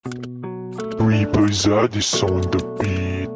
Reaper Zad is on the beat.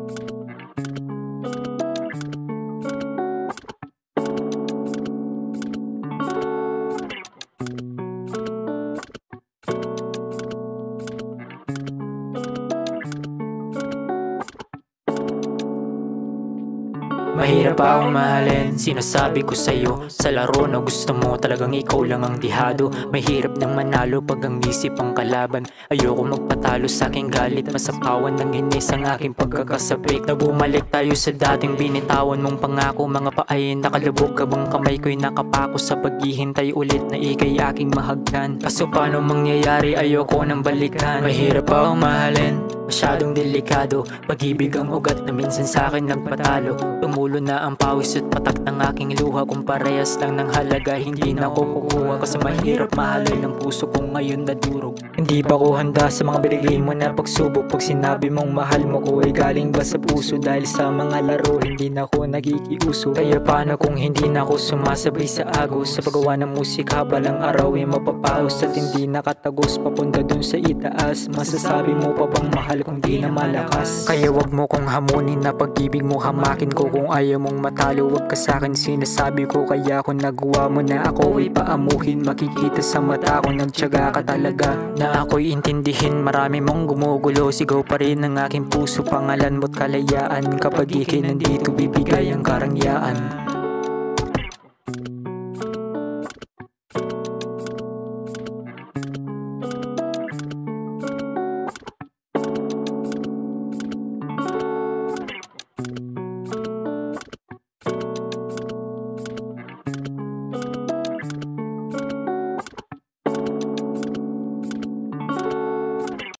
Mahirap pa akong mahalin, sinasabi ko sa'yo sa laro na gusto mo talagang ikaw lang ang dihado. Mahirap nang manalo pag ang isip ang kalaban. Ayoko magpatalo sa aking galit, masapawan ng inis ang aking pagkakasabik. Na bumalik tayo sa dating binitawan mong pangako. Mga paay nakalubog, kabang kamay ko'y nakapako sa paghihintay ulit na ika'y aking mahagkan. Kaso paano mangyayari, ayoko nang balikan. Mahirap pa akong mahalin, masyadong delikado. Pag-ibig ang ugat na minsan sa'kin nagpatalo. Tumulo na ang pawis at patak ng aking luha. Kung parehas lang ng halaga, hindi na ko kukuha. Kasi mahirap mahalin ang puso ko ngayon nadurog. Hindi pa ko handa sa mga binigay mo na pagsubok. Pag sinabi mong mahal mo ko ay galing ba sa puso? Dahil sa mga laro, hindi na ko nagikiuso. Kaya paano kung hindi na ako sumasabay sa agos? Sa paggawa ng musika, balang araw ay mapapaos. At hindi nakatagos papunta dun sa itaas. Masasabi mo pa bang mahal kung di na malakas? Kaya wag mo kong hamunin na pag-ibig mo hamakin ko. Kung ayaw mong matalo, wag ka sa'kin sinasabi ko. Kaya kung nagawa mo na ako ay paamuhin, makikita sa mata ko nagtiyaga ka talaga. Na ako'y intindihin, marami mong gumugulo. Sigaw pa rin ang aking puso, pangalan mo't kalayaan. Kapag ika'y nandito, bibigay ang karangyaan.